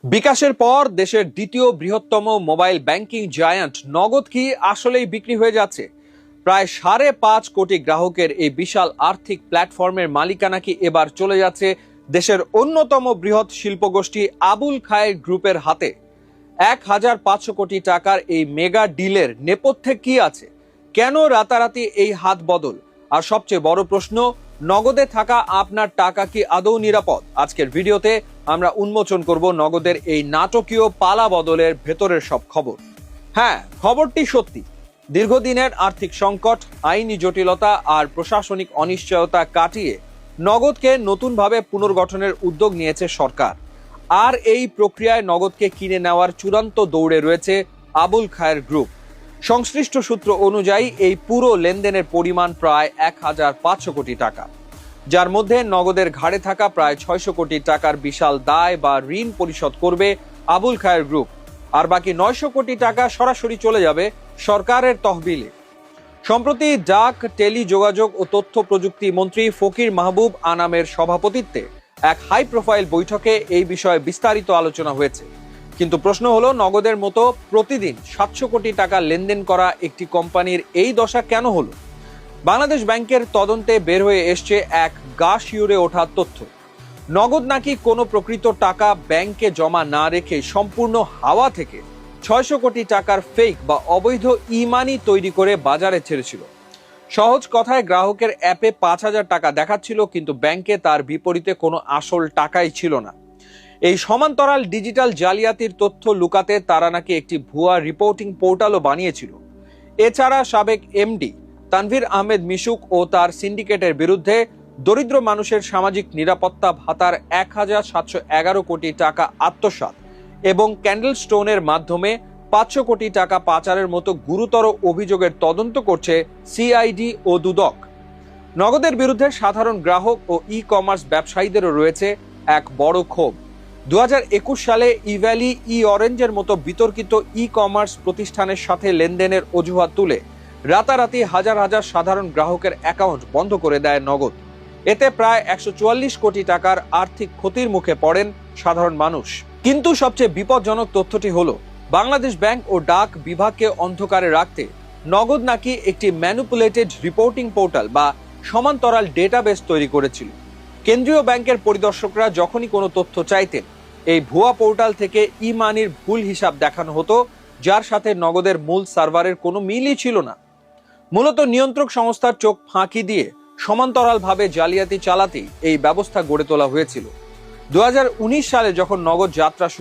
বিকাশের পর দেশের দ্বিতীয় বৃহত্তম মোবাইল ব্যাংকিং জায়ান্ট নগদ কি আসলেই বিক্রি হয়ে যাচ্ছে? প্রায় 5.5 কোটি গ্রাহকের এই বিশাল আর্থিক প্ল্যাটফর্মের মালিকানা কি এবার চলে যাচ্ছে দেশের অন্যতম বৃহৎ শিল্পগোষ্ঠী আবুল খায়ের গ্রুপের হাতে? 1,500 কোটি টাকার এই মেগা ডিলের নেপথ্যে কি আছে? কেন রাতারাতি এই হাত বদল? আর সবচেয়ে বড় প্রশ্ন, নগদে থাকা আপনার টাকা কি আদৌ নিরাপদ? আজকের ভিডিওতে আমরা উন্মোচন করব নগদের এই নাটকীয় পালা বদলের ভেতরের সব খবর। হ্যাঁ, খবরটি সত্যি। দীর্ঘদিনের আর্থিক সংকট, আইনি জটিলতা আর প্রশাসনিক অনিশ্চয়তা কাটিয়ে নগদকে নতুনভাবে পুনর্গঠনের উদ্যোগ নিয়েছে সরকার। আর এই প্রক্রিয়ায় নগদকে কিনে নেওয়ার চূড়ান্ত দৌড়ে রয়েছে আবুল খায়ের গ্রুপ। সংশ্লিষ্ট সূত্র অনুযায়ী এই পুরো লেনদেনের পরিমাণ প্রায় 1,500 কোটি টাকা, যার মধ্যে নগদের ঘাড়ে থাকা প্রায় 600 কোটি টাকার বিশাল দায় বা ঋণ পরিশোধ করবে আবুল খায়ের গ্রুপ, আর বাকি 900 কোটি টাকা সরাসরি চলে যাবে সরকারের তহবিলে। সম্প্রতি ডাক, টেলি যোগাযোগ ও তথ্য প্রযুক্তি মন্ত্রী ফকির মাহবুব আনামের সভাপতিত্বে এক হাই প্রোফাইল বৈঠকে এই বিষয়ে বিস্তারিত আলোচনা হয়েছে। কিন্তু প্রশ্ন হলো, নগদের মতো প্রতিদিন 700 কোটি টাকা লেনদেন করা একটি কোম্পানির এই দশা কেন হলো? বাংলাদেশ ব্যাংকের তদন্তে বের হয়ে এসছে এক গা শিউরে ওঠা তথ্য। নগদ নাকি কোনো প্রকৃত টাকা ব্যাংকে জমা না রেখে সম্পূর্ণ হাওয়া থেকে 600 কোটি টাকার ফেক বা অবৈধ ই-মানি তৈরি করে বাজারে ছেড়েছিল। সহজ কথায়, গ্রাহকের অ্যাপে 5,000 টাকা দেখাচ্ছিল, কিন্তু ব্যাংকে তার বিপরীতে কোনো আসল টাকাই ছিল না। এই সমান্তরাল ডিজিটাল জালিয়াতির তথ্য লুকাতে তারা নাকি একটি ভুয়া রিপোর্টিং পোর্টালও বানিয়েছিল। এছাড়া সাবেক এমডি তানভীর আহমেদ মিশুক ও তার সিন্ডিকেটের বিরুদ্ধে দরিদ্র মানুষের সামাজিক নিরাপত্তা ভাতার 1,711 কোটি টাকা আত্মসাৎ এবং ক্যান্ডেল স্টোনের মাধ্যমে 500 কোটি টাকা পাচারের মতো গুরুতর অভিযোগের তদন্ত করছে সিআইডি ও দুদক। নগদের বিরুদ্ধে সাধারণ গ্রাহক ও ই কমার্স ব্যবসায়ীদেরও রয়েছে এক বড় ক্ষোভ। 2021 সালে ইভ্যালি, ই অরেঞ্জের মতো বিতর্কিত ই কমার্স প্রতিষ্ঠানের সাথে লেনদেনের অজুহাত তুলে রাতারাতি হাজার হাজার সাধারণ গ্রাহকের অ্যাকাউন্ট বন্ধ করে দেয় নগদ। এতে প্রায় 144 কোটি টাকার আর্থিক ক্ষতির মুখে পড়েন সাধারণ মানুষ। কিন্তু সবচেয়ে বিপজ্জনক তথ্যটি হলো, বাংলাদেশ ব্যাংক ও ডাক বিভাগকে অন্ধকারে রাখতে নগদ নাকি একটি ম্যানিপুলেটেড রিপোর্টিং পোর্টাল বা সমান্তরাল ডেটাবেস তৈরি করেছিল। কেন্দ্রীয় ব্যাংকের পরিদর্শকরা যখনই কোনো তথ্য চাইতেন, এই ভুয়া পোর্টাল থেকে ই-মানির ভুল হিসাব দেখানো হতো, যার সাথে নগদের মূল সার্ভারের কোনো মিলই ছিল না। মূলত নিয়ন্ত্রক সংস্থার চোখ ফাঁকি দিয়ে সমান্তরালভাবে জালিয়াতি চালাতেই এই ব্যবস্থা গড়ে তোলা হয়েছিল। 2019 সালে যখন নগদ যাত্রা